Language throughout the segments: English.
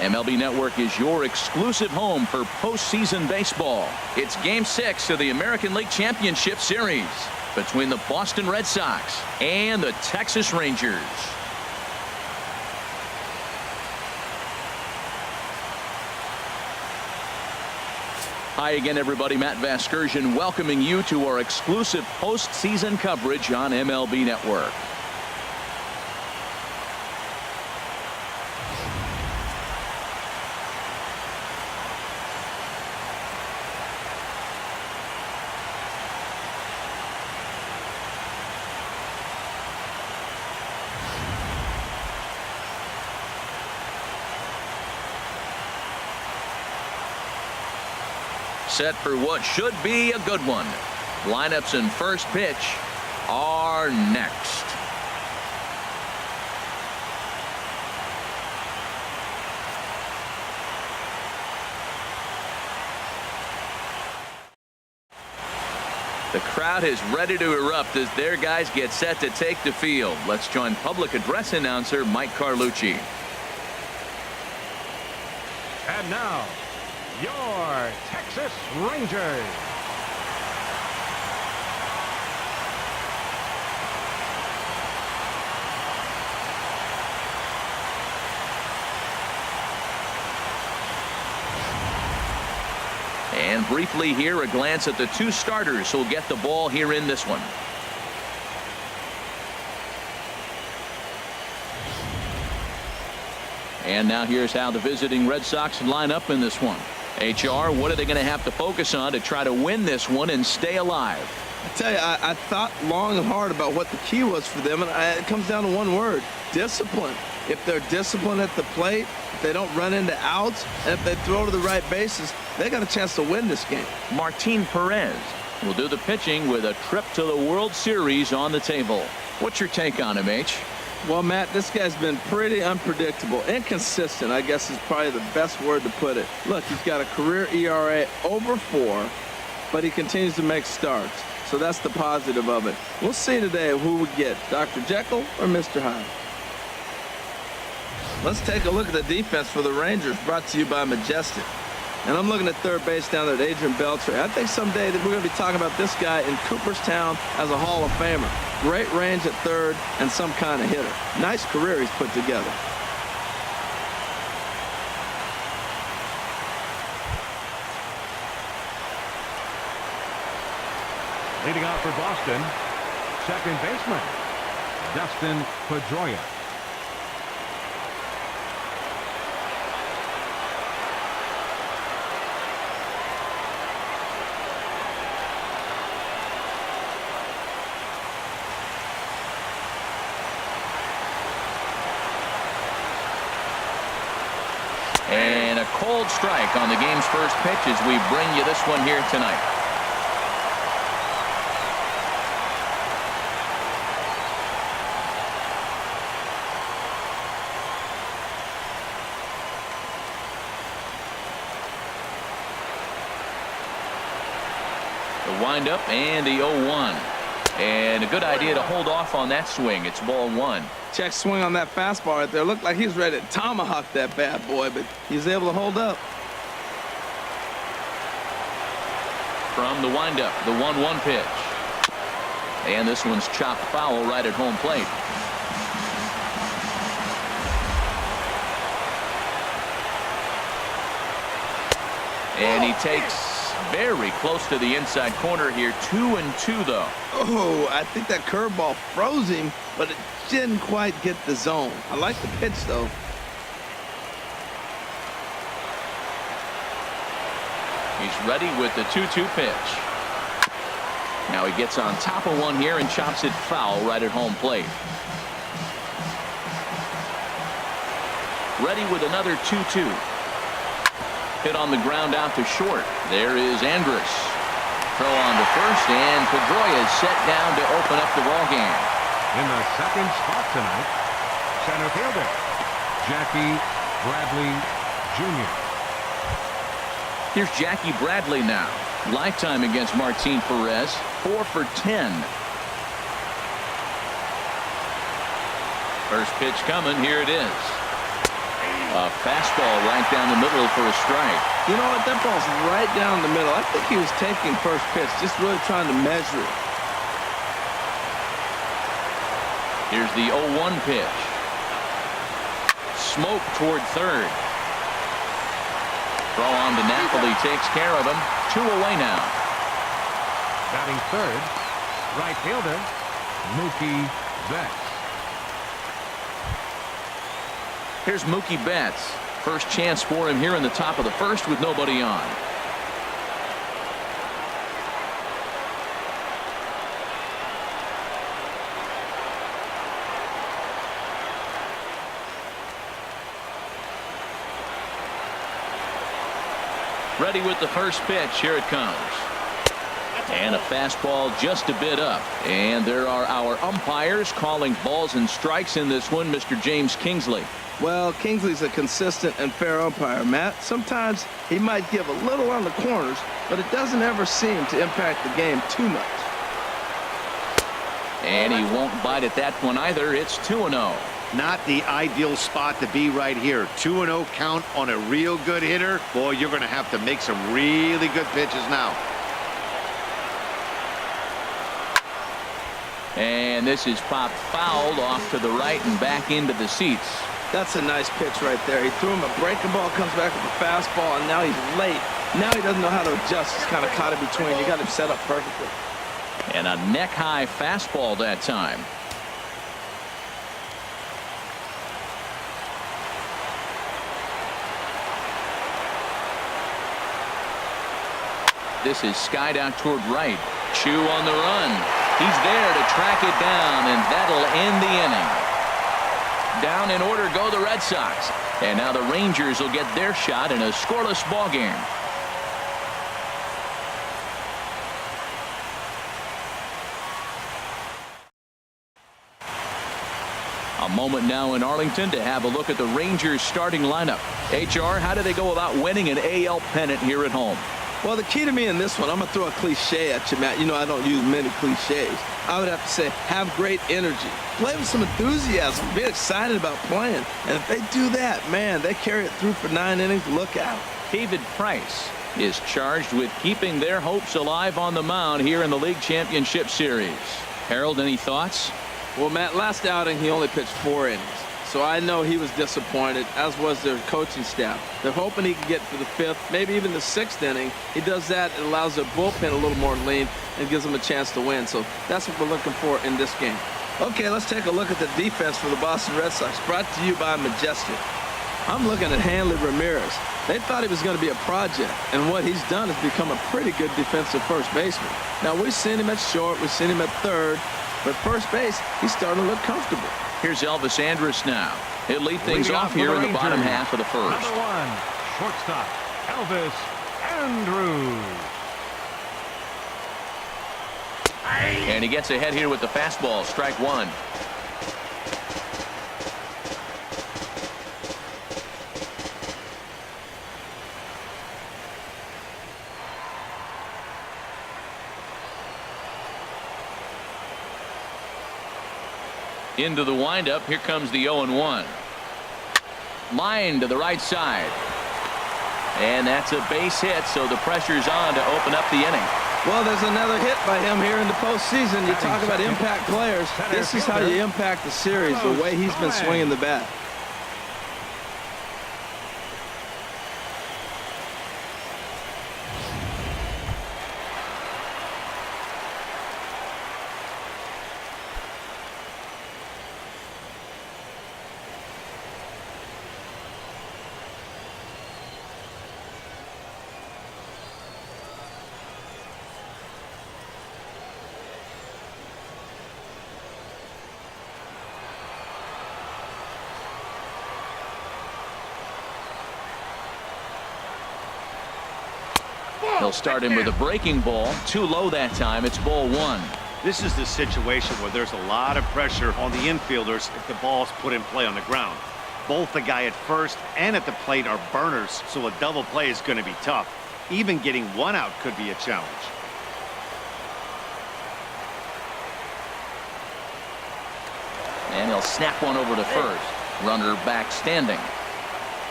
MLB Network is your exclusive home for postseason baseball. It's Game 6 of the American League Championship Series between the Boston Red Sox and the Texas Rangers. Hi again, everybody. Matt Vasgersian welcoming you to our exclusive postseason coverage on MLB Network. Set for what should be a good one. Lineups and first pitch are next. The crowd is ready to erupt as their guys get set to take the field. Let's join public address announcer Mike Carlucci. And now, your Texas Rangers. And briefly here, a glance at the two starters who'll get the ball here in this one. And now here's how the visiting Red Sox line up in this one. HR, what are they going to have to focus on to try to win this one and stay alive? I tell you, I thought long and hard about what the key was for them, and it comes down to one word: discipline. If they're disciplined at the plate, if they don't run into outs, and if they throw to the right bases, they got a chance to win this game. Martin Perez will do the pitching with a trip to the World Series on the table. What's your take on him, H? Well, Matt, this guy's been pretty unpredictable. Inconsistent, I guess, is probably the best word to put it. Look, he's got a career ERA over 4, but he continues to make starts. So that's the positive of it. We'll see today who we get, Dr. Jekyll or Mr. Hyde. Let's take a look at the defense for the Rangers, brought to you by Majestic. And I'm looking at third base down there at Adrian Beltre. I think someday that we're going to be talking about this guy in Cooperstown as a Hall of Famer. Great range at third and some kind of hitter. Nice career he's put together. Leading off for Boston, second baseman, Dustin Pedroia. And a cold strike on the game's first pitch as we bring you this one here tonight. The windup and the 0-1. And a good idea to hold off on that swing. It's ball 1. Check swing on that fastball right there. Looked like he's ready to tomahawk that bad boy, but he's able to hold up. From the windup, the 1-1 pitch. And this one's chopped foul right at home plate. And he takes very close to the inside corner here. 2-2 though. Oh, I think that curveball froze him, but it didn't quite get the zone. I like the pitch though. He's ready with the 2-2 pitch. Now he gets on top of one here and chops it foul right at home plate. Ready with another 2-2. Hit on the ground out to short. There is Andrus. Throw on to first, and Pedroia is set down to open up the ball game. In the second spot tonight, center fielder Jackie Bradley Jr. Here's Jackie Bradley now. Lifetime against Martin Perez. 4 for 10. First pitch coming. Here it is. A fastball right down the middle for a strike. You know what? That ball's right down the middle. I think he was taking first pitch, just really trying to measure it. Here's the 0-1 pitch. Smoke toward third. Throw on to Napoli takes care of him. 2 away now. Batting third, right fielder, Mookie Betts. Here's Mookie Betts. First chance for him here in the top of the first with nobody on. Ready with the first pitch. Here it comes. And a fastball just a bit up. And there are our umpires calling balls and strikes in this one. Mr. James Kingsley. Well, Kingsley's a consistent and fair umpire, Matt. Sometimes he might give a little on the corners, but it doesn't ever seem to impact the game too much. And he won't bite at that one either. It's 2-0. Not the ideal spot to be right here. 2-0 count on a real good hitter. Boy, you're going to have to make some really good pitches now. And this is popped fouled off to the right and back into the seats. That's a nice pitch right there. He threw him a breaking ball, comes back with a fastball, and now he's late. Now he doesn't know how to adjust. He's kind of caught in between. You got him set up perfectly. And a neck-high fastball that time. This is skied out toward right. Chu on the run. He's there to track it down, and that'll end the inning. Down in order go the Red Sox. And now the Rangers will get their shot in a scoreless ball game. A moment now in Arlington to have a look at the Rangers starting lineup. HR, how do they go about winning an AL pennant here at home? Well, the key to me in this one, I'm going to throw a cliche at you, Matt. You know I don't use many cliches. I would have to say have great energy. Play with some enthusiasm. Be excited about playing. And if they do that, man, they carry it through for 9 innings. Look out. David Price is charged with keeping their hopes alive on the mound here in the League Championship Series. Harold, any thoughts? Well, Matt, last outing he only pitched 4 innings. So I know he was disappointed, as was their coaching staff. They're hoping he can get to the 5th, maybe even the 6th inning. He does that, it allows their bullpen a little more lean and gives them a chance to win. So that's what we're looking for in this game. Okay, let's take a look at the defense for the Boston Red Sox, brought to you by Majestic. I'm looking at Hanley Ramirez. They thought he was going to be a project, and what he's done is become a pretty good defensive first baseman. Now, we've seen him at short, we've seen him at third, but first base, he's starting to look comfortable. Here's Elvis Andrus now. He'll lead things off here in the bottom half of the first. Number 1, shortstop, Elvis Andrus. And he gets ahead here with the fastball. Strike 1. Into the windup. Here comes the 0-1. Line to the right side. And that's a base hit, so the pressure's on to open up the inning. Well, there's another hit by him here in the postseason. You talk about impact players. This is how you impact the series, the way he's been swinging the bat. He'll start him with a breaking ball. Too low that time. It's ball 1. This is the situation where there's a lot of pressure on the infielders if the ball's put in play on the ground. Both the guy at first and at the plate are burners, so a double play is going to be tough. Even getting 1 out could be a challenge. And he'll snap one over to first. Runner back standing.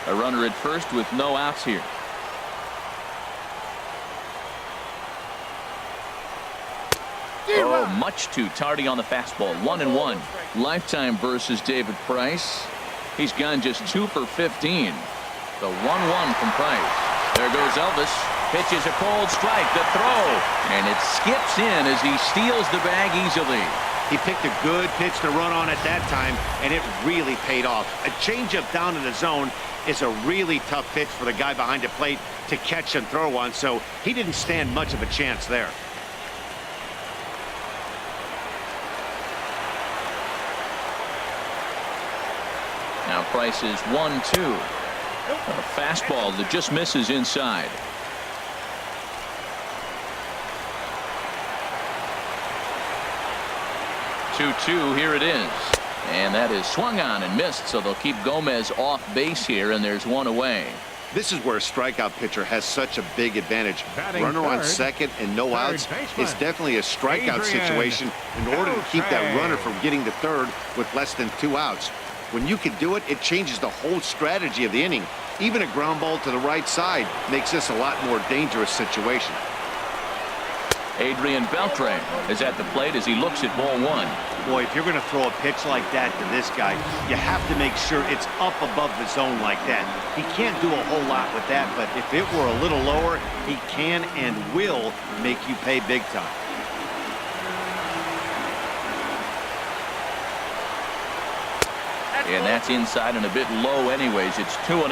A runner at first with no outs here. Oh, much too tardy on the fastball. 1-1. Lifetime versus David Price. He's gone just 2 for 15. The 1-1 from Price. There goes Elvis. Pitches a cold strike. The throw. And it skips in as he steals the bag easily. He picked a good pitch to run on at that time, and it really paid off. A changeup down in the zone is a really tough pitch for the guy behind the plate to catch and throw on, so he didn't stand much of a chance there. Now Price is 1-2. A fastball that just misses inside. 2-2. Here it is. And that is swung on and missed, so they'll keep Gomez off base here, and there's one away. This is where a strikeout pitcher has such a big advantage. Runner on second and no outs. It's definitely a strikeout situation in order to keep that runner from getting to third with less than 2 outs. When you can do it, it changes the whole strategy of the inning. Even a ground ball to the right side makes this a lot more dangerous situation. Adrian Beltre is at the plate as he looks at ball 1. Boy, if you're going to throw a pitch like that to this guy, you have to make sure it's up above the zone like that. He can't do a whole lot with that, but if it were a little lower, he can and will make you pay big time. And that's inside and a bit low anyways. It's 2-0.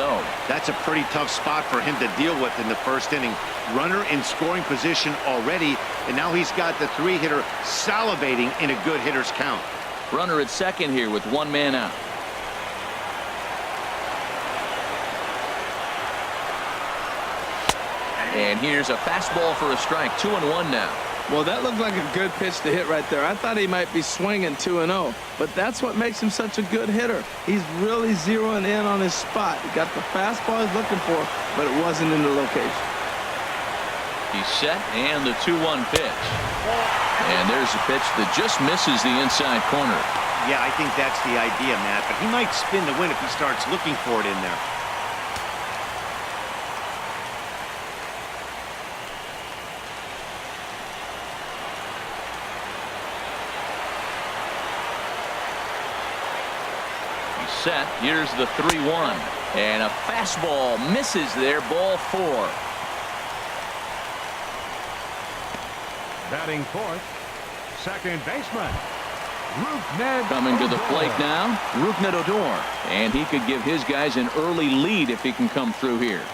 That's a pretty tough spot for him to deal with in the first inning. Runner in scoring position already, and now he's got the 3-hitter salivating in a good hitter's count. Runner at second here with 1 man out. And here's a fastball for a strike. 2-1 now. Well, that looked like a good pitch to hit right there. I thought he might be swinging 2-0, but that's what makes him such a good hitter. He's really zeroing in on his spot. He got the fastball he's looking for, but it wasn't in the location. He's set, and the 2-1 pitch. And there's a pitch that just misses the inside corner. Yeah, I think that's the idea, Matt, but he might spin the win if he starts looking for it in there. Set. Here's the 3-1. And a fastball misses there. Ball 4. Batting fourth, second baseman, Rougned Coming to the Odor. plate now, Rougned Odor. And he could give his guys an early lead if he can come through here.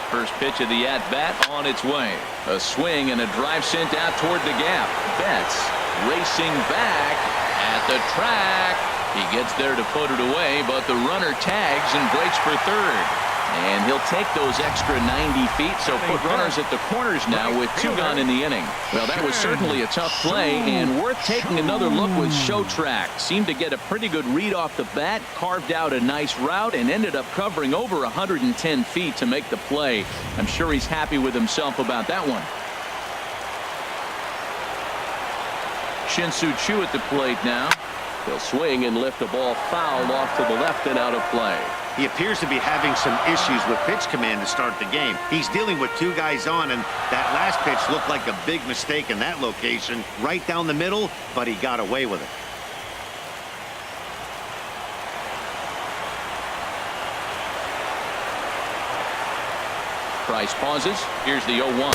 First pitch of the at-bat on its way. A swing and a drive sent out toward the gap. Betts racing back at the track. He gets there to put it away, but the runner tags and breaks for third. And he'll take those extra 90 feet, so put runners at the corners now with 2 gone in the inning. Well, that was certainly a tough play, and worth taking another look with Show Track. Seemed to get a pretty good read off the bat, carved out a nice route, and ended up covering over 110 feet to make the play. I'm sure he's happy with himself about that one. Shin-Soo Choo at the plate now. He'll swing and lift the ball foul off to the left and out of play. He appears to be having some issues with pitch command to start the game. He's dealing with 2 guys on, and that last pitch looked like a big mistake in that location. Right down the middle, but he got away with it. Price pauses. Here's the 0-1.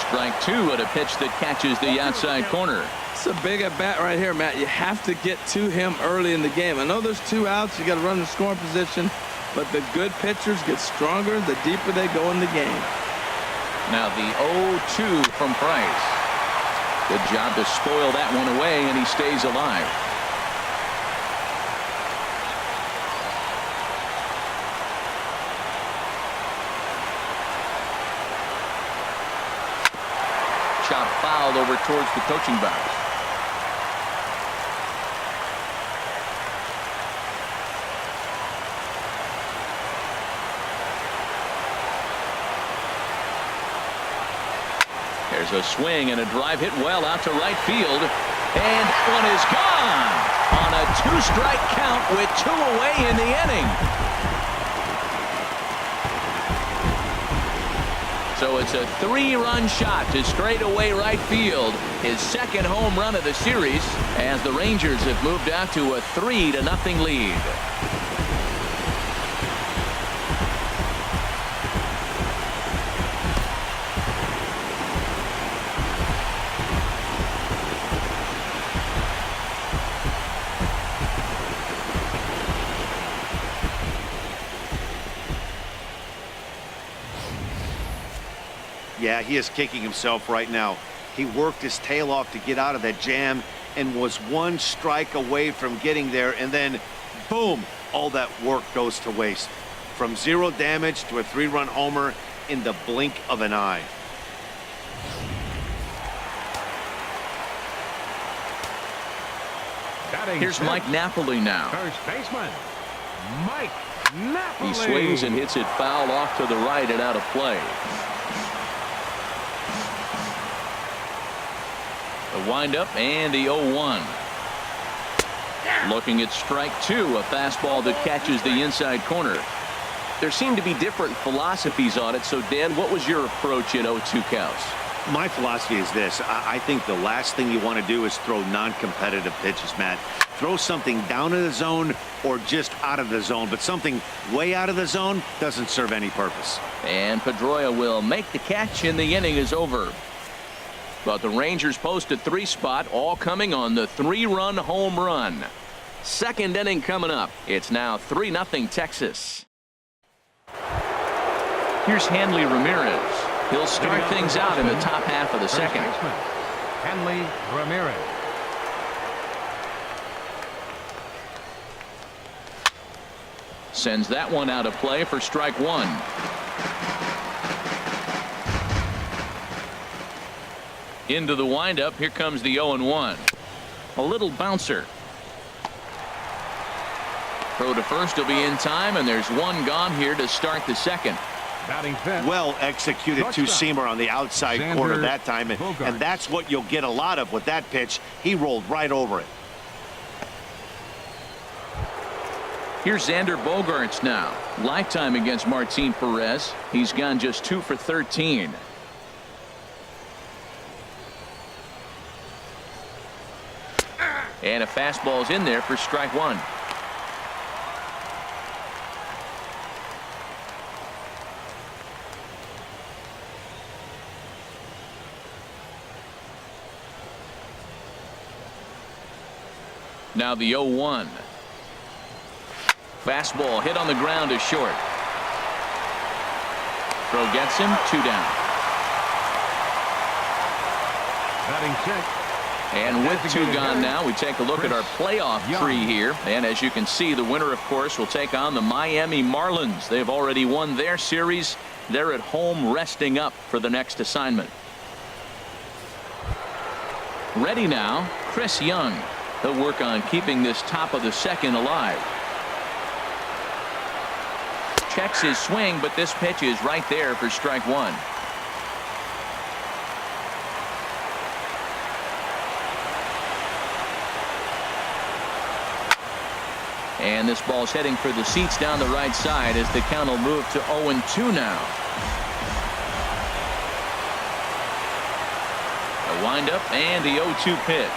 Strike 2 at a pitch that catches the outside corner. It's a big at bat right here, Matt. You have to get to him early in the game. I know there's 2 outs. You got to run the scoring position, but the good pitchers get stronger the deeper they go in the game. Now the 0-2 from Price. Good job to spoil that one away, and he stays alive. Chop foul over towards the coaching box. There's a swing and a drive hit well out to right field. And that one is gone on a 2-strike count with 2 away in the inning. So it's a 3-run shot to straightaway right field, his second home run of the series, as the Rangers have moved out to a 3-0 lead. Yeah, he is kicking himself right now. He worked his tail off to get out of that jam and was 1 strike away from getting there, and then boom, all that work goes to waste. From 0 damage to a 3-run homer in the blink of an eye. Here's Mike Napoli now. First baseman, Mike Napoli. He swings and hits it foul off to the right and out of play. The windup and the 0-1. Looking at strike 2, a fastball that catches the inside corner. There seem to be different philosophies on it. So, Dan, what was your approach in 0-2 counts? My philosophy is this. I think the last thing you want to do is throw non-competitive pitches, Matt. Throw something down in the zone or just out of the zone, but something way out of the zone doesn't serve any purpose. And Pedroia will make the catch, and the inning is over. But the Rangers post a 3 spot, all coming on the 3-run home run. Second inning coming up. It's now 3-0 Texas. Here's Hanley Ramirez. He'll start things out in the top half of the second. Hanley Ramirez. Sends that one out of play for strike 1. Into the windup. Here comes the 0-1. A little bouncer. Throw to first will be in time, and there's 1 gone here to start the second. Batting fifth. Well executed two-seamer on the outside corner that time, and that's what you'll get a lot of with that pitch. He rolled right over it. Here's Xander Bogaerts now. Lifetime against Martin Perez. He's gone just 2 for 13. And a fastball's in there for strike 1. Now the 0-1. Fastball hit on the ground is short. Throw gets him, 2 down. Batting sixth. And with 2 gone now, we take a look at our playoff tree here. And as you can see, the winner, of course, will take on the Miami Marlins. They've already won their series. They're at home resting up for the next assignment. Ready now, Chris Young. He'll work on keeping this top of the second alive. Checks his swing, but this pitch is right there for strike 1. And this ball's heading for the seats down the right side as the count will move to 0-2 now. A windup and the 0-2 pitch.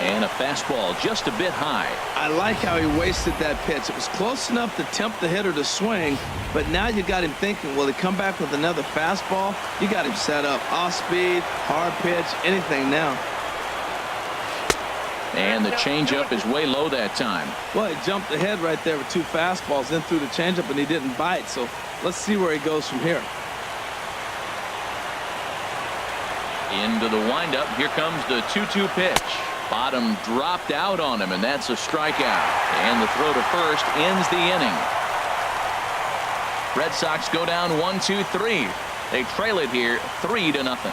And a fastball just a bit high. I like how he wasted that pitch. It was close enough to tempt the hitter to swing, but now you got him thinking, will he come back with another fastball? You got him set up. Off speed, hard pitch, anything now. And the changeup is way low that time. Well, he jumped ahead right there with 2 fastballs, then threw the changeup, and he didn't bite. So let's see where he goes from here. Into the windup. Here comes the 2-2 pitch. Bottom dropped out on him, and that's a strikeout. And the throw to first ends the inning. Red Sox go down 1-2-3. They trail it here 3-0.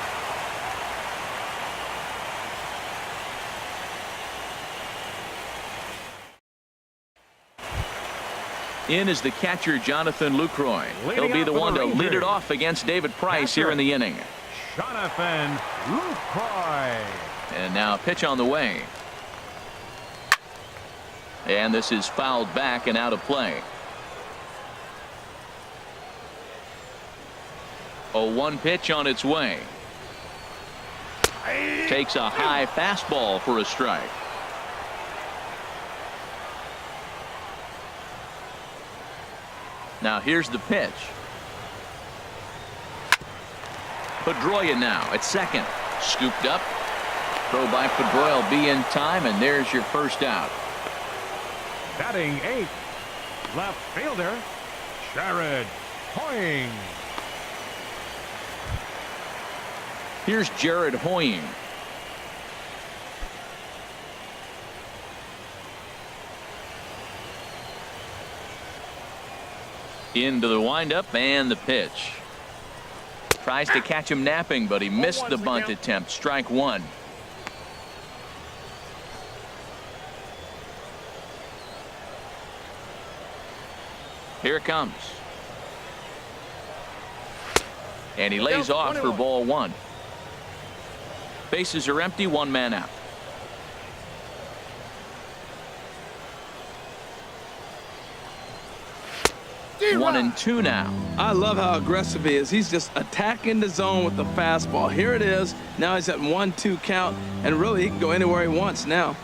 In is the catcher, Jonathan Lucroy. He'll be the one to lead it off against David Price here in the inning. Jonathan Lucroy. And now a pitch on the way. And this is fouled back and out of play. 0-1 pitch on its way. Takes a high fastball for a strike. Now here's the pitch. Pedroia now at second. Scooped up. Throw by Pedroia will be in time, and there's your first out. Batting 8th, left fielder, Jared Hoying. Here's Jared Hoying. Into the windup and the pitch. Tries to catch him napping, but he missed the bunt attempt. Strike one. Here it comes. And he lays off for ball one. Bases are empty, one man out. One and two now. I love how aggressive he is. He's just attacking the zone with the fastball. Here it is. Now he's at 1-2 count, and really he can go anywhere he wants now.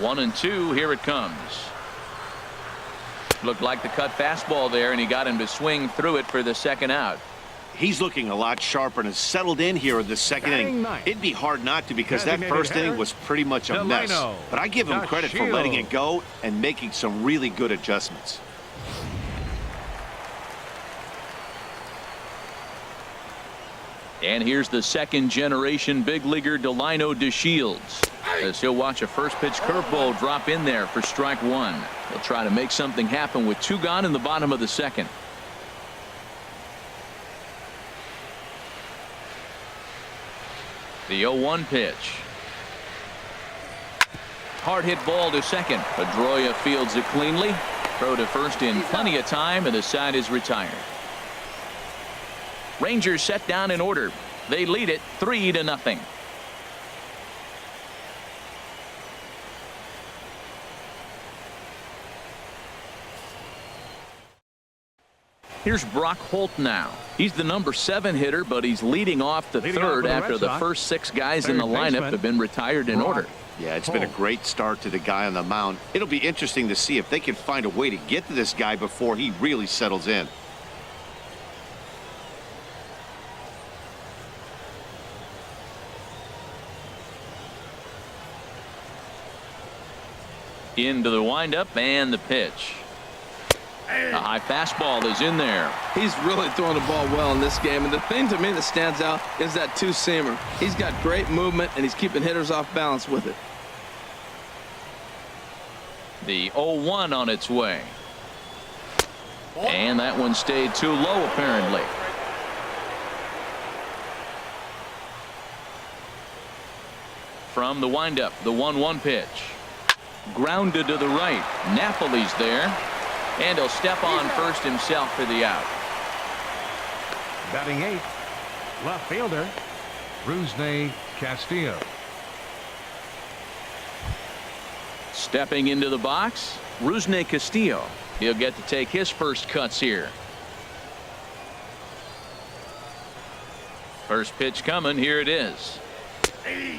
One and two. Here it comes. Looked like the cut fastball there, and he got him to swing through it for the second out. He's looking a lot sharper and has settled in here in the second inning. It'd be hard not to, because that first inning was pretty much a mess. But I give him credit for letting it go and making some really good adjustments. And here's the second generation big leaguer Delino DeShields, as he'll watch a first pitch curveball drop in there for strike one. He'll try to make something happen with two gone in the bottom of the second. The 0-1 pitch. Hard hit ball to second. Pedroia fields it cleanly. Throw to first in plenty of time, and the side is retired. Rangers set down in order. They lead it 3-0. Here's Brock Holt now. He's the number 7 hitter, but he's leading off the third after the first 6 guys in the lineup have been retired in order. Yeah, it's been a great start to the guy on the mound. It'll be interesting to see if they can find a way to get to this guy before he really settles in. Into the windup and the pitch. A high fastball is in there. He's really throwing the ball well in this game, and the thing to me that stands out is that two-seamer. He's got great movement, and he's keeping hitters off balance with it. The 0-1 on its way. And that one stayed too low, apparently. From the windup, the 1-1 pitch. Grounded to the right. Napoli's there. And he'll step on first himself for the out. Batting 8th, left fielder, Rusney Castillo. Stepping into the box, Rusney Castillo. He'll get to take his first cuts here. First pitch coming. Here it is.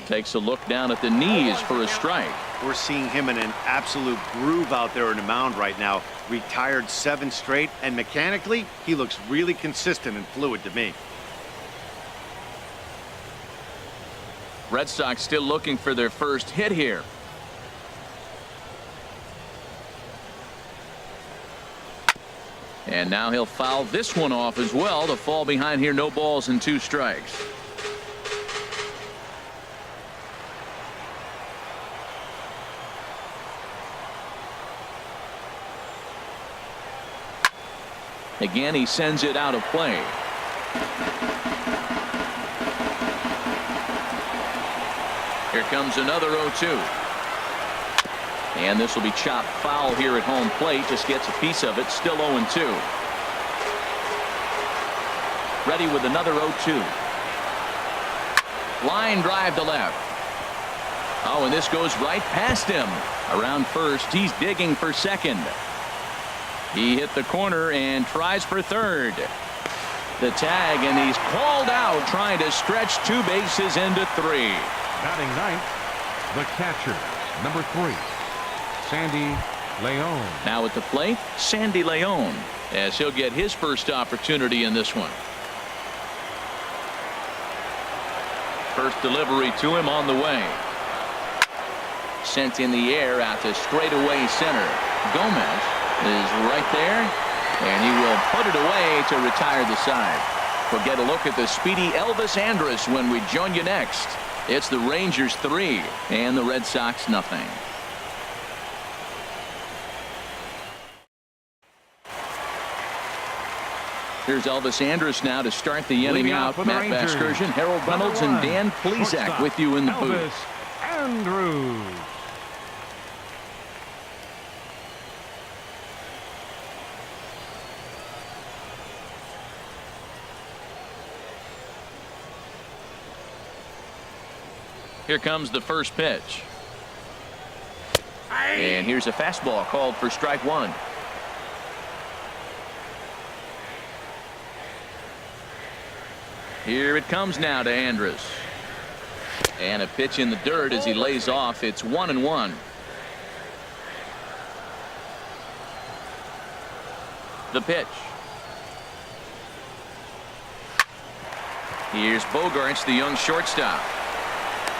Takes a look down at the knees for a strike. We're seeing him in an absolute groove out there in the mound right now. Retired 7 straight, and mechanically, he looks really consistent and fluid to me. Red Sox still looking for their first hit here. And now he'll foul this one off as well to fall behind here. No balls and 2 strikes. Again, he sends it out of play. Here comes another 0-2. And this will be chopped foul here at home plate. Just gets a piece of it. Still 0-2. ready with another 0-2. Line drive to left. Oh, and this goes right past him. Around first, he's digging for second. He hit the corner and tries for third. The tag, and he's called out, trying to stretch 2 bases into 3. Batting ninth, the catcher, number 3, Sandy Leon. Now at the plate, Sandy Leon, as he'll get his first opportunity in this one. First delivery to him on the way. Sent in the air out to straightaway center. Gomez is right there, and he will put it away to retire the side. We'll get a look at the speedy Elvis Andrus when we join you next. It's the Rangers 3 and the Red Sox nothing. Here's Elvis Andrus now to start the inning out. Matt Vasgersian, Harold Reynolds, and Dan Plesac with you in the booth. Elvis Andrus. Here comes the first pitch. And here's a fastball called for strike 1. Here it comes now to Andrus. And a pitch in the dirt as he lays off. It's 1-1. The pitch. Here's Bogarts, the young shortstop.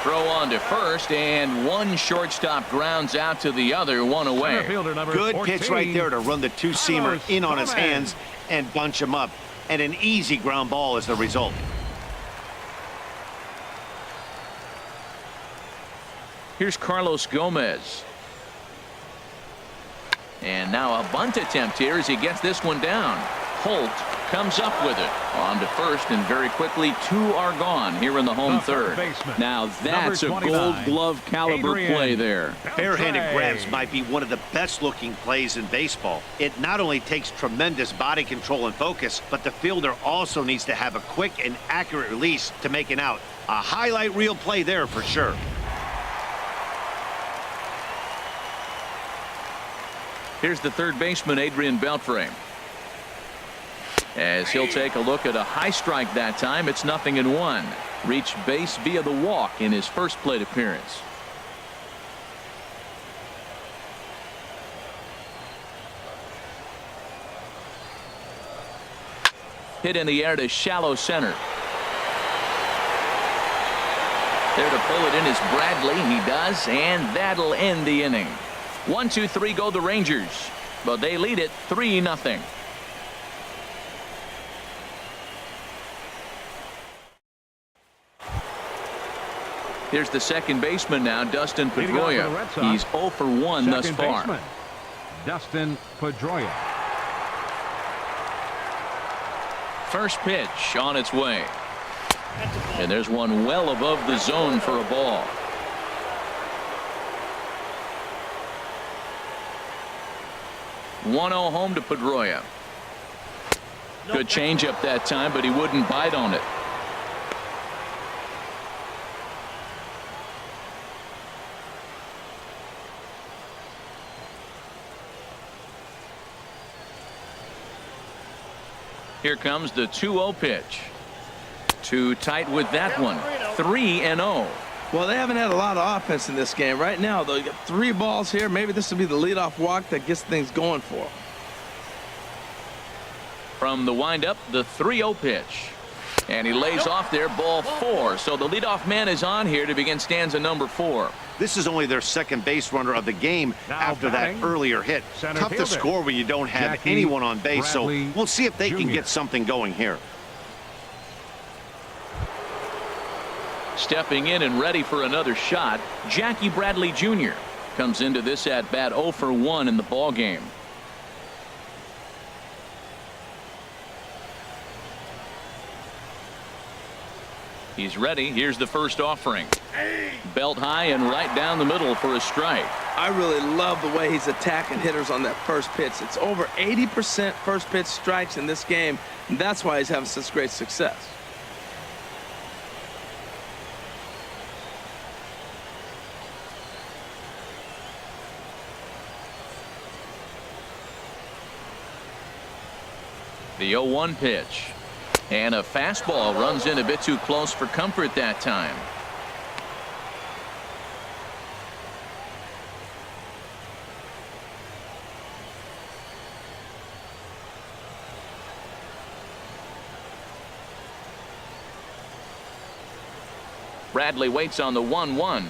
Throw on to first, and one shortstop grounds out to the other, 1 away. Good pitch right there to run the 2-seamer in on his hands and bunch him up. And an easy ground ball is the result. Here's Carlos Gomez. And now a bunt attempt here as he gets this one down. Holt comes up with it. On to first, and very quickly 2 are gone here in the home third. Now that's a Gold Glove caliber play there. Barehanded grabs might be one of the best looking plays in baseball. It not only takes tremendous body control and focus, but the fielder also needs to have a quick and accurate release to make an out. A highlight reel play there for sure. Here's the third baseman, Adrian Beltre. As he'll take a look at a high strike that time. It's 0-1. Reached base via the walk in his first plate appearance. Hit in the air to shallow center. There to pull it in is Bradley. He does, and that'll end the inning. 1-2-3 go the Rangers, but they lead it 3-0. Here's the second baseman now, Dustin Pedroia. He's 0 for 1 thus far. Baseman, Dustin Pedroia. First pitch on its way. And there's one well above the zone for a ball. One 1-0 home to Pedroia. Good changeup that time, but he wouldn't bite on it. Here comes the 2-0 pitch. Too tight with that one. 3-0. Well, they haven't had a lot of offense in this game. Right now, though, you got 3 balls here. Maybe this will be the leadoff walk that gets things going for them. From the windup, the 3-0 pitch. And he lays off there, ball 4. So the leadoff man is on here to begin stanza number 4. This is only their second base runner of the game after that earlier hit. Tough to score when you don't have anyone on base, so we'll see if they can get something going here. Stepping in and ready for another shot, Jackie Bradley Jr. comes into this at bat 0 for 1 in the ball game. He's ready. Here's the first offering. Belt high and right down the middle for a strike. I really love the way he's attacking hitters on that first pitch. It's over 80% first pitch strikes in this game, and that's why he's having such great success. The 0-1 pitch. And a fastball runs in a bit too close for comfort that time. Bradley waits on the 1-1.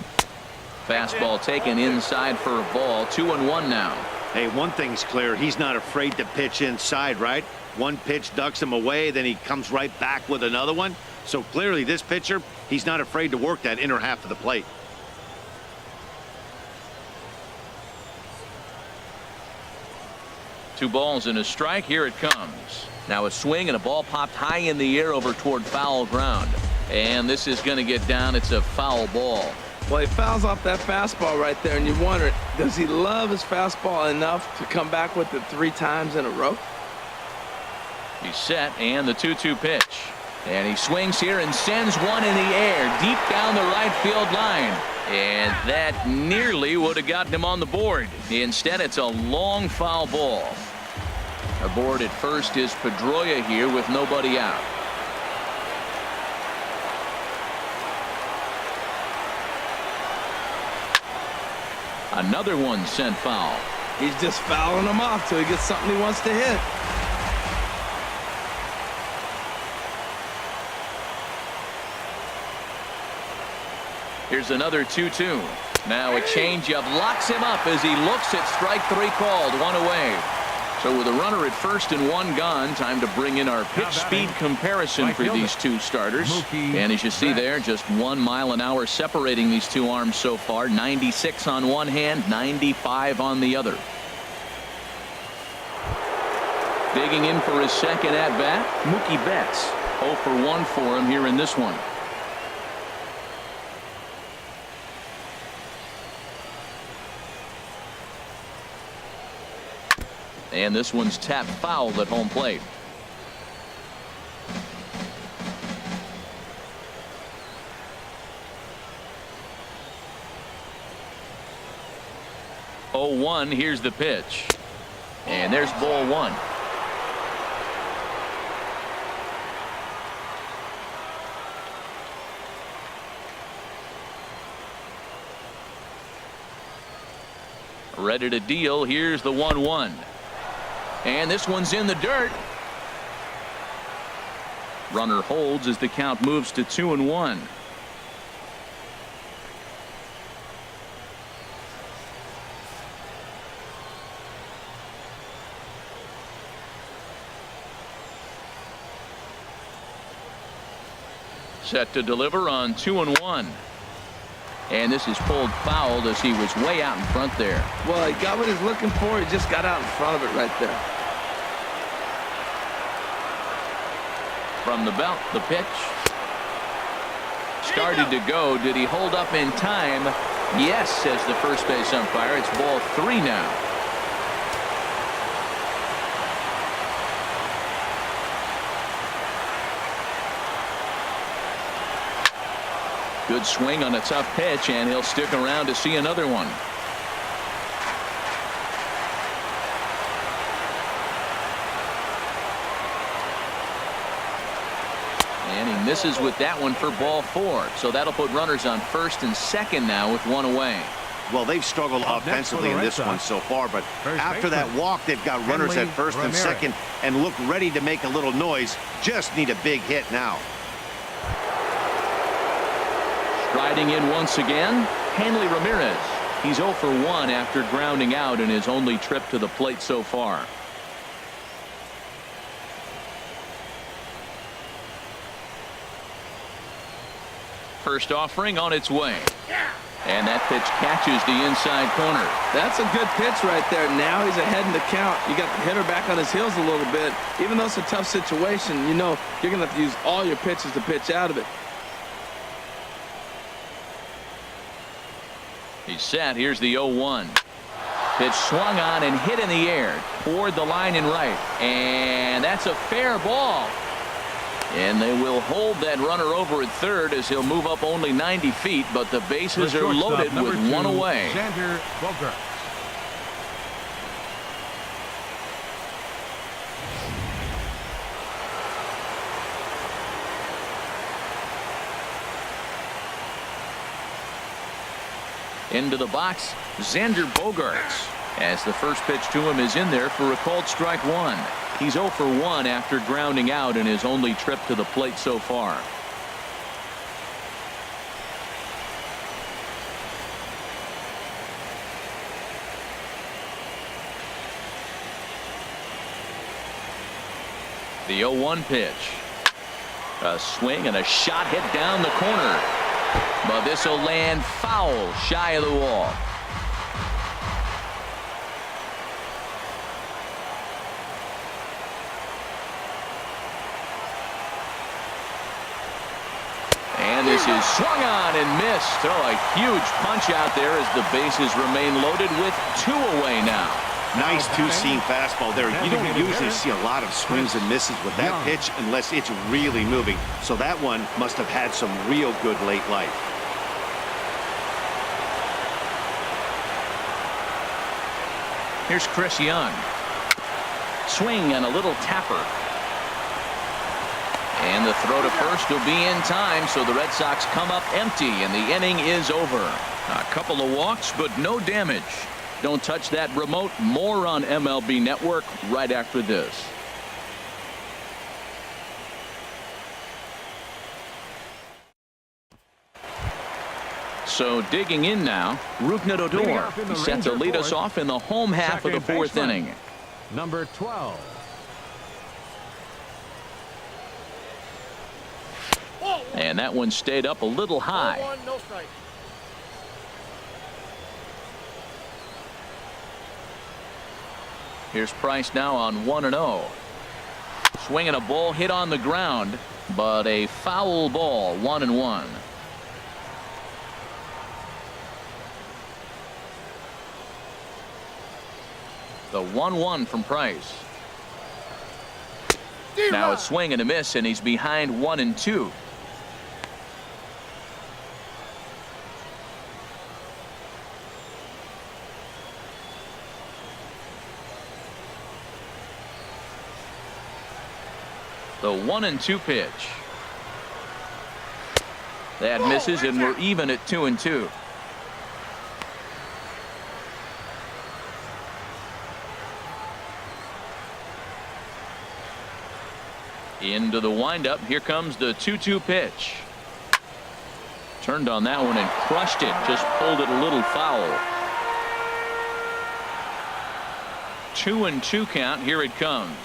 Fastball taken inside for a ball. 2-1 now. Hey, one thing's clear. He's not afraid to pitch inside, right? One pitch ducks him away, then he comes right back with another one. So clearly this pitcher, he's not afraid to work that inner half of the plate. Two balls and a strike. Here it comes. Now a swing and a ball popped high in the air over toward foul ground. And this is going to get down. It's a foul ball. Well, he fouls off that fastball right there, and you wonder, does he love his fastball enough to come back with it 3 times in a row? He's set, and the 2-2 pitch. And he swings here and sends one in the air deep down the right field line. And that nearly would have gotten him on the board. Instead, it's a long foul ball. Aboard at first is Pedroia here with nobody out. Another one sent foul. He's just fouling them off till he gets something he wants to hit. Here's another 2-2. Now a changeup locks him up as he looks at strike 3 called. 1 away. So with a runner at first and 1 gone, time to bring in our pitch speed comparison for these two starters. And as you see there, just 1 mile an hour separating these two arms so far. 96 on one hand, 95 on the other. Digging in for his second at bat, Mookie Betts. 0 for 1 for him here in this one. And this one's tapped foul at home plate. Oh, 1. Here's the pitch. And there's ball 1. Ready to deal. Here's the 1-1. And this one's in the dirt. Runner holds as the count moves to 2-1. Set to deliver on 2-1. And this is pulled foul as he was way out in front there. Well, he got what he's looking for. He just got out in front of it right there. From the belt, the pitch. Started to go. Did he hold up in time? Yes, says the first base umpire. It's ball 3 now. Good swing on a tough pitch, and he'll stick around to see another one. And he misses with that one for ball 4. So that'll put runners on first and second now with 1 away. Well, they've struggled offensively in this one so far, but after that walk, they've got runners at first and second and look ready to make a little noise. Just need a big hit now. Striding in once again, Hanley Ramirez. He's 0 for 1 after grounding out in his only trip to the plate so far. First offering on its way. And that pitch catches the inside corner. That's a good pitch right there. Now he's ahead in the count. You got the hitter back on his heels a little bit. Even though it's a tough situation, you know you're going to have to use all your pitches to pitch out of it. He's set. Here's the 0-1. Pitch swung on and hit in the air toward the line and right. And that's a fair ball. And they will hold that runner over at third as he'll move up only 90 feet. But the bases are loaded with one away. Xander Bogaerts. Into the box, Xander Bogaerts, as the first pitch to him is in there for a called strike one. He's 0 for 1 after grounding out in his only trip to the plate so far. The 0-1 pitch. A swing and a shot hit down the corner. But this will land foul shy of the wall. And this is swung on and missed. Oh, a huge punch out there as the bases remain loaded with 2 away now. Nice two-seam fastball there. You don't usually see a lot of swings and misses with that pitch unless it's really moving. So that one must have had some real good late life. Here's Chris Young. Swing and a little tapper. And the throw to first will be in time, so the Red Sox come up empty, and the inning is over. A couple of walks, but no damage. Don't touch that remote. More on MLB Network right after this. So digging in now, Rougned Odor. He's set to lead us off in the home half of the 4th inning. Number 12. And that one stayed up a little high. No strike. Here's Price now on 1-0. Swinging a ball hit on the ground, but a foul ball, 1-1. The 1-1 from Price. Now it's swing and a miss, and he's behind 1-2. The 1-2 pitch. That misses, and we're even at 2-2. Into the windup. Here comes the 2-2 pitch. Turned on that one and crushed it. Just pulled it a little foul. 2-2 count. Here it comes.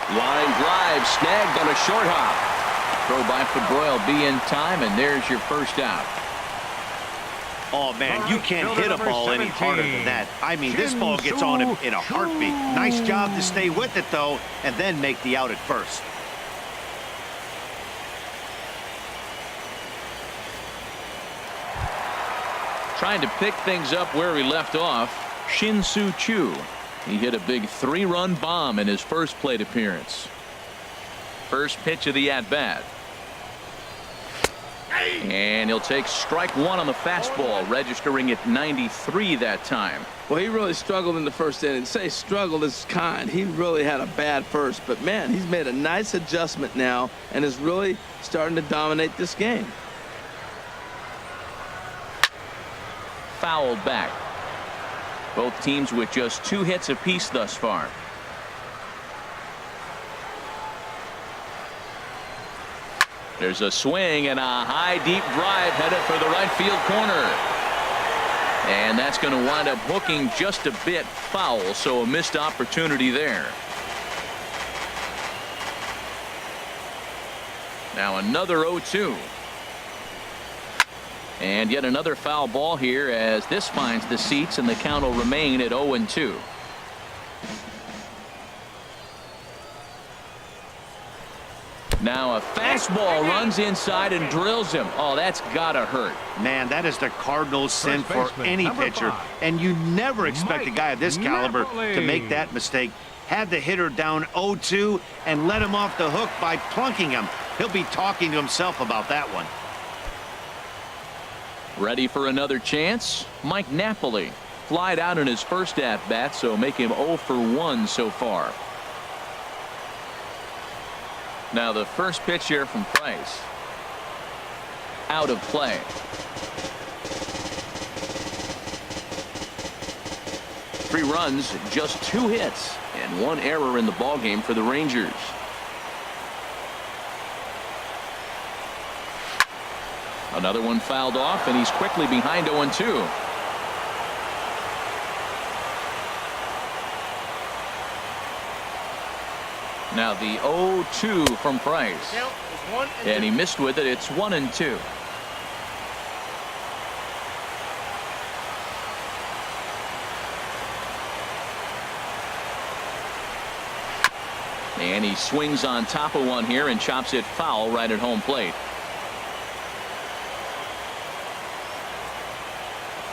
Line drive snagged on a short hop. Throw by Pedroia will be in time, and there's your first out. Oh, man, you can't hit a ball any harder than that. I mean, this ball gets on him in a heartbeat. Nice job to stay with it, though, and then make the out at first. Trying to pick things up where he left off, Shin-Soo Choo. He hit a big 3-run bomb in his first plate appearance. First pitch of the at-bat. And he'll take strike one on the fastball, registering at 93 that time. Well, he really struggled in the first inning. Say struggled is kind. He really had a bad first. But, man, he's made a nice adjustment now and is really starting to dominate this game. Fouled back. Both teams with just 2 hits apiece thus far. There's a swing and a high deep drive headed for the right field corner. And that's going to wind up hooking just a bit foul, so a missed opportunity there. Now another 0-2. And yet another foul ball here as this finds the seats, and the count will remain at 0-2. Now a fastball runs inside and drills him. Oh, that's gotta hurt. Man, that is the Cardinals' sin for baseman, any number pitcher. 5. And you never expect a guy of this caliber to make that mistake. Had the hitter down 0-2 and let him off the hook by plunking him. He'll be talking to himself about that one. Ready for another chance? Mike Napoli flied out in his first at-bat, so make him 0 for 1 so far. Now the first pitch here from Price. Out of play. Three runs, just 2 hits, and 1 error in the ballgame for the Rangers. Another one fouled off, and he's quickly behind 0-2. Now the 0-2 from Price. And he missed with it. It's 1-2. And he swings on top of one here and chops it foul right at home plate.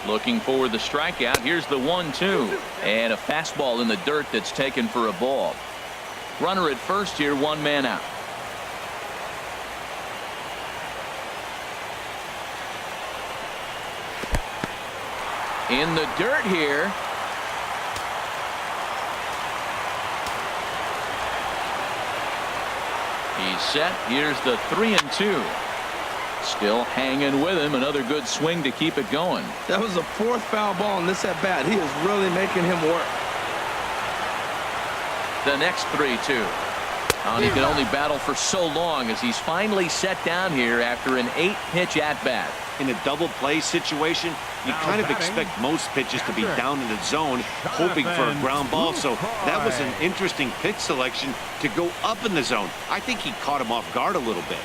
Looking for the strikeout. Here's the 1-2. And a fastball in the dirt that's taken for a ball. Runner at first here, 1 man out. In the dirt here. He's set. Here's the 3-2. Still hanging with him. Another good swing to keep it going. That was the 4th foul ball in this at bat. He is really making him work. The next 3-2. And he can only battle for so long as he's finally set down here after an 8-pitch at-bat. In a double play situation, you kind of expect most pitches to be down in the zone, hoping for a ground ball. So that was an interesting pitch selection to go up in the zone. I think he caught him off guard a little bit.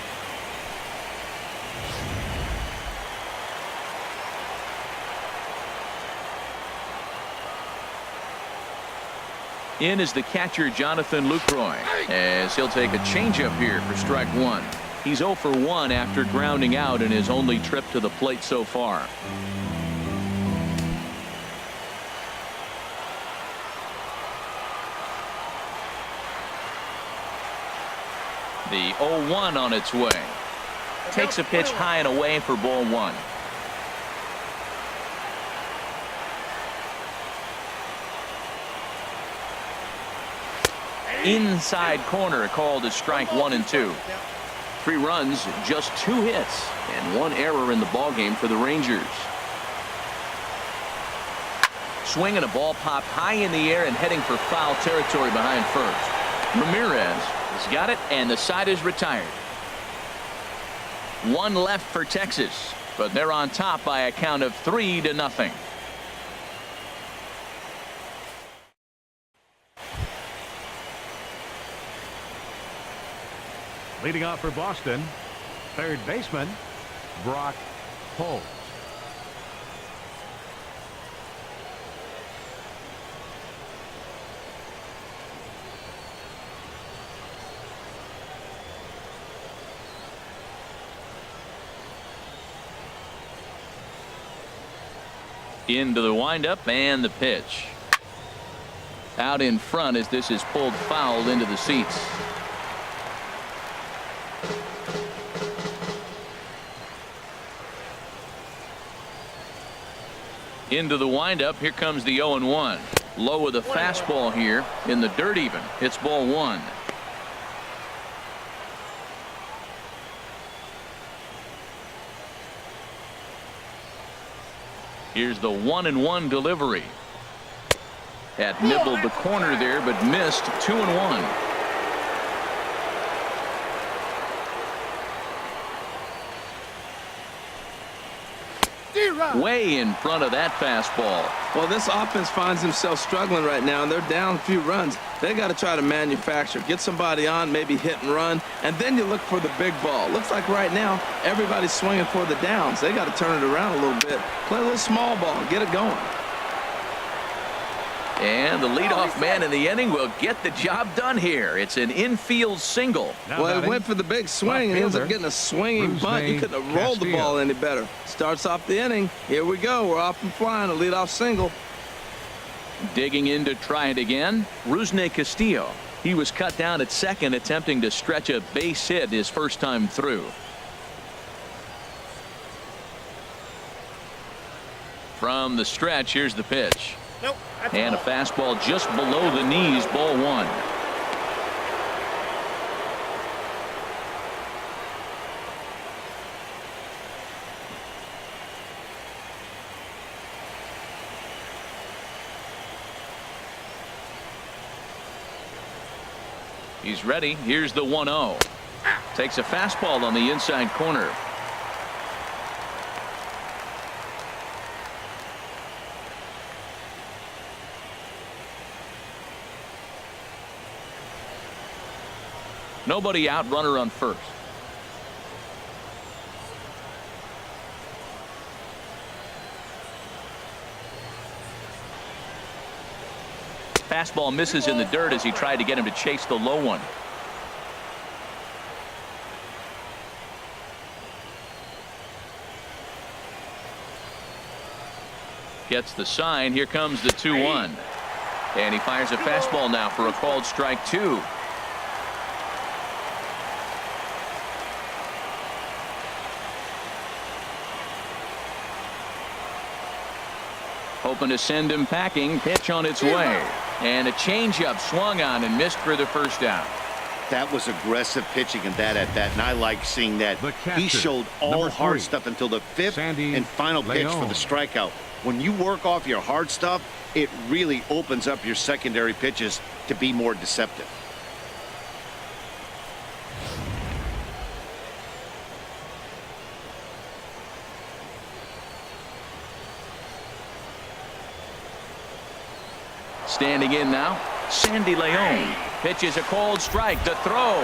In is the catcher, Jonathan Lucroy, as he'll take a changeup here for strike 1. He's 0 for 1 after grounding out in his only trip to the plate so far. The 0-1 on its way. Takes a pitch high and away for ball 1. Inside corner, called as strike 1-2. 3 runs, just 2 hits, and 1 error in the ballgame for the Rangers. Swinging, a ball popped high in the air and heading for foul territory behind first. Ramirez has got it, and the side is retired. 1 left for Texas, but they're on top by a count of 3-0. Leading off for Boston, third baseman, Brock Holt. Into the windup and the pitch. Out in front as this is pulled foul into the seats. Into the windup. Here comes the 0-1. Low with a fastball here in the dirt even. It's ball 1. Here's the 1-1 delivery. Had nibbled the corner there, but missed. 2-1. Way in front of that fastball. Well, this offense finds himself struggling right now, and they're down a few runs. They got to try to manufacture, get somebody on, maybe hit and run, and then you look for the big ball. Looks like right now everybody's swinging for the downs. They got to turn it around a little bit, play a little small ball, get it going. And the leadoff man in the inning will get the job done here. It's an infield single. Well, he went for the big swing and he ends up getting a swinging bunt. You couldn't have rolled the ball any better. Starts off the inning. Here we go. We're off and flying. A leadoff single. Digging in to try it again, Rusney Castillo. He was cut down at second, attempting to stretch a base hit his first time through. From the stretch, here's the pitch. Nope. And a fastball just below the knees, ball one. He's ready. Here's the 1-0. Takes a fastball on the inside corner. Nobody out, runner on first. Fastball misses in the dirt as he tried to get him to chase the low one. Gets the sign. Here comes the 2-1. And he fires a fastball now for a called strike two. Hoping to send him packing. Pitch on its way. And a changeup swung on and missed for the first out. That was aggressive pitching in that at bat, and I like seeing that. He showed all hard stuff until the fifth and final pitch for the strikeout. When you work off your hard stuff, it really opens up your secondary pitches to be more deceptive. Standing in now, Sandy Leon. Pitches a cold strike. The throw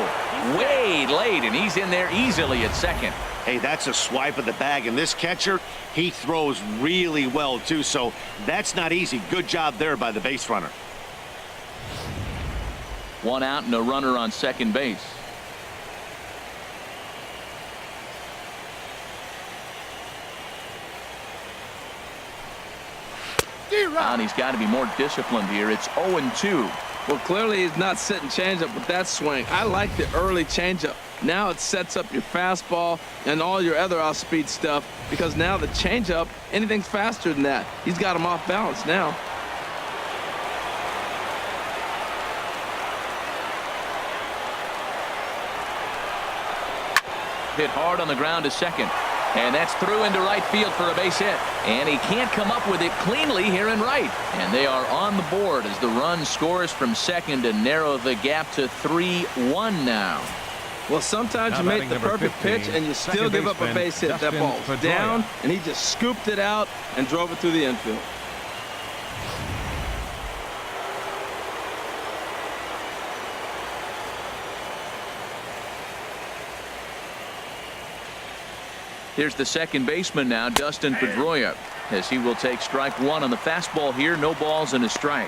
way late, and he's in there easily at second. Hey, that's a swipe of the bag, and this catcher, he throws really well too, so that's not easy. Good job there by the base runner. One out and a runner on second base. And he's got to be more disciplined here. It's 0-2. Well, clearly he's not sitting changeup with that swing. I like the early changeup. Now it sets up your fastball and all your other off-speed stuff, because now the changeup, anything's faster than that. He's got him off balance now. Hit hard on the ground to second. And that's through into right field for a base hit. And he can't come up with it cleanly here in right. And they are on the board as the run scores from second to narrow the gap to 3-1 now. Well, sometimes you make the perfect pitch and you still give up a base hit. That ball's down, and he just scooped it out and drove it through the infield. Here's the second baseman now, Dustin Pedroia, as he will take strike one on the fastball here. No balls and a strike.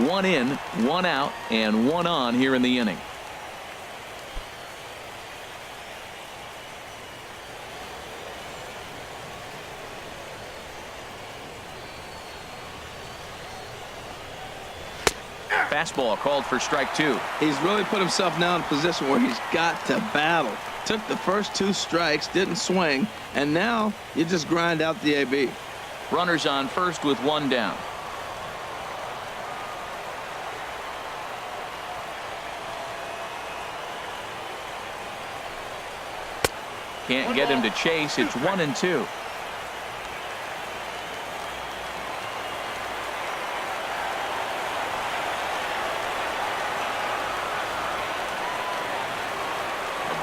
One in, one out, and one on here in the inning. Fastball called for strike two. He's really put himself now in a position where he's got to battle. Took the first two strikes, didn't swing, and now you just grind out the AB. Runners on first with one down. Can't get him to chase. It's 1-2.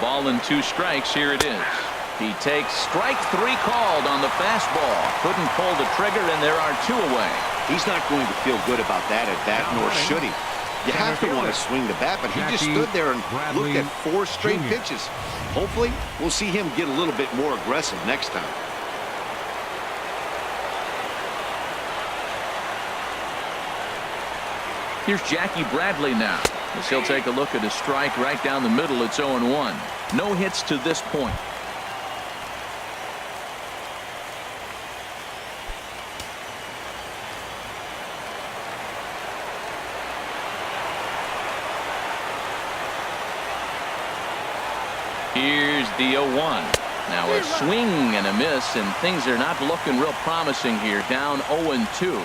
Ball and two strikes. Here it is. He takes strike three called on the fastball. Couldn't pull the trigger, and there are two away. He's not going to feel good about that at bat, nor should he. You have to want to swing the bat, but he just stood there and looked at four straight pitches. Hopefully, we'll see him get a little bit more aggressive next time. Here's Jackie Bradley now, as he'll take a look at a strike right down the middle. It's 0-1. No hits to this point. Here's the 0-1. Now a swing and a miss, and things are not looking real promising here. Down 0-2.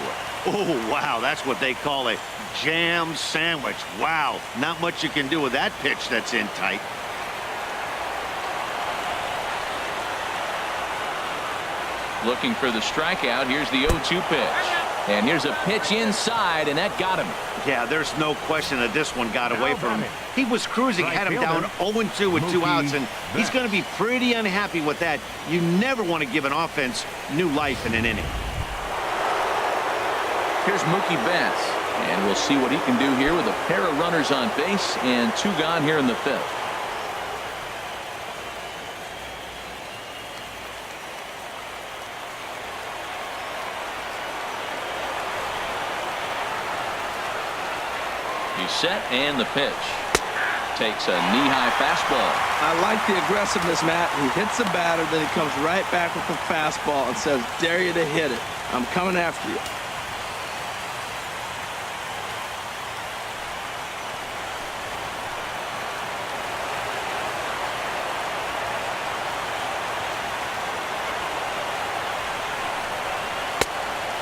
Oh, wow, that's what they call a jam sandwich. Wow, not much you can do with that pitch that's in tight. Looking for the strikeout. Here's the 0-2 pitch. And here's a pitch inside, and that got him. Yeah, there's no question that this one got away from him. He was cruising, had him down 0-2 with 2 outs, and he's going to be pretty unhappy with that. You never want to give an offense new life in an inning. Here's Mookie Betts, and we'll see what he can do here with a pair of runners on base and 2 gone here in the 5th. He's set, and the pitch. Takes a knee-high fastball. I like the aggressiveness, Matt. He hits the batter, then he comes right back with the fastball and says, dare you to hit it. I'm coming after you.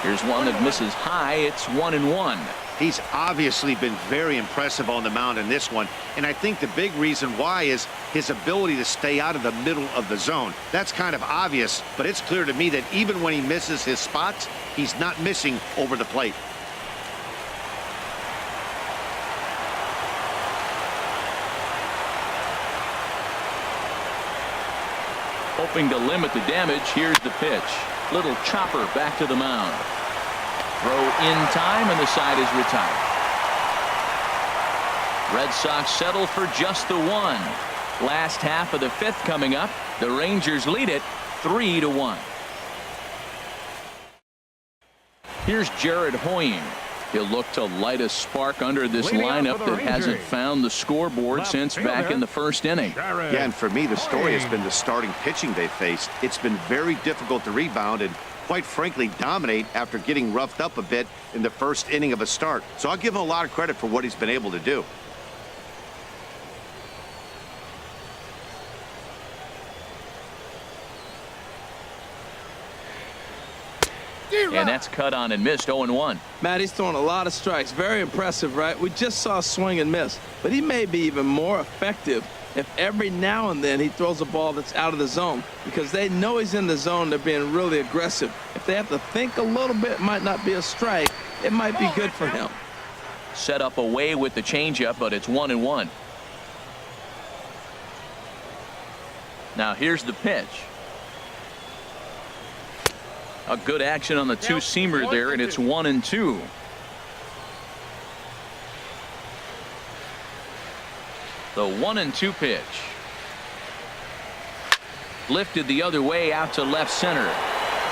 Here's one that misses high. It's 1-1. He's obviously been very impressive on the mound in this one, and I think the big reason why is his ability to stay out of the middle of the zone. That's kind of obvious, but it's clear to me that even when he misses his spots, he's not missing over the plate. Hoping to limit the damage. Here's the pitch. Little chopper back to the mound. Throw in time, and the side is retired. Red Sox settle for just the 1. Last half of the 5th coming up. The Rangers lead it 3-1. Here's Jared Hoying. He'll look to light a spark under this lineup that hasn't found the scoreboard since back in the 1st inning. Yeah, and for me, the story has been the starting pitching they faced. It's been very difficult to rebound and, quite frankly, dominate after getting roughed up a bit in the 1st inning of a start. So I'll give him a lot of credit for what he's been able to do. And that's cut on and missed. 0-1. Matt, he's throwing a lot of strikes. Very impressive, right? We just saw a swing and miss. But he may be even more effective if every now and then he throws a ball that's out of the zone, because they know he's in the zone. They're being really aggressive. If they have to think a little bit, it might not be a strike. It might be good for him. Set up away with the changeup, but it's 1-1. Now here's the pitch. A good action on the two-seamer there, and it's 1-2. The 1-2 pitch. Lifted the other way out to left center.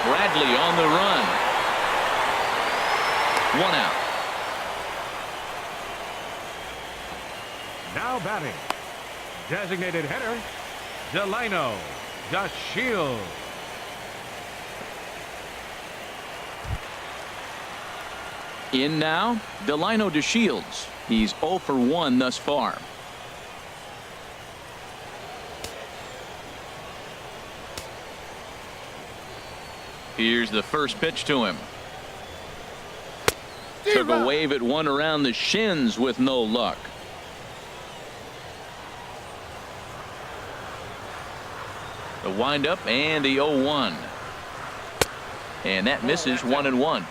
Bradley on the run. 1 out. Now batting, designated hitter, Delino DeShields. In now, Delino DeShields. He's 0 for 1 thus far. Here's the first pitch to him. Took a wave at one around the shins with no luck. The windup and the 0-1. And that misses. 1-1.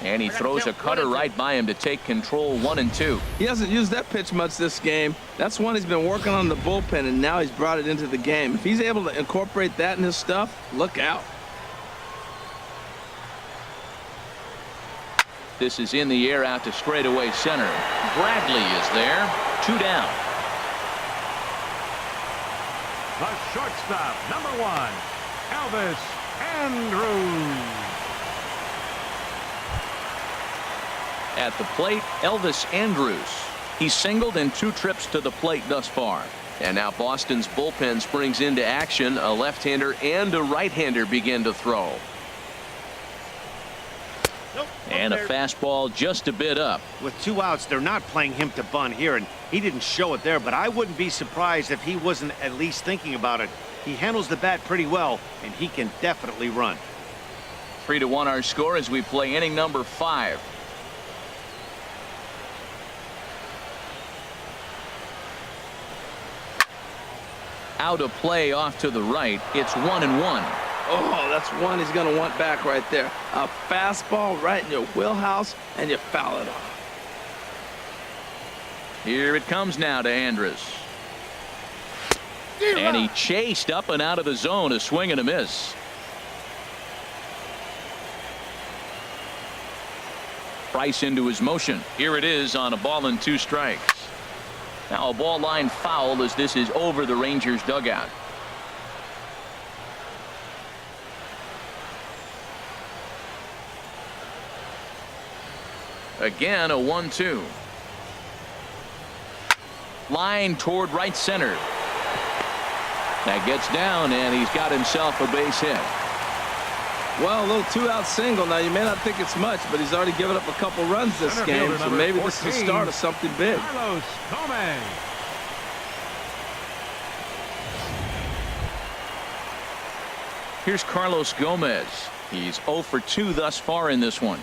And he throws a cutter right by him to take control. 1-2. He hasn't used that pitch much this game. That's one he's been working on in the bullpen, and now he's brought it into the game. If he's able to incorporate that in his stuff, look out. This is in the air out to straightaway center. Bradley is there. 2 down. The shortstop, number 1, Elvis Andrews. At the plate, Elvis Andrews. He's singled in 2 trips to the plate thus far. And now Boston's bullpen springs into action. A left-hander and a right-hander begin to throw. And a fastball just a bit up. With 2 outs, they're not playing him to bunt here, and he didn't show it there, but I wouldn't be surprised if he wasn't at least thinking about it. He handles the bat pretty well, and he can definitely run. 3-1 our score as we play inning number 5. Out of play off to the right. It's 1-1. Oh, that's one he's going to want back right there. A fastball right in your wheelhouse, and you foul it off. Here it comes now to Andrus. And he chased up and out of the zone. A swing and a miss. Price into his motion. Here it is on a ball and 2 strikes. Now a ball line foul as this is over the Rangers dugout. Again, a 1-2. Line toward right center. That gets down, and he's got himself a base hit. Well, a little 2-out single. Now, you may not think it's much, but he's already given up a couple runs this Center game, fielder so maybe 14, this is the start of something big. Carlos Gomez. Here's Carlos Gomez. He's 0 for 2 thus far in this one.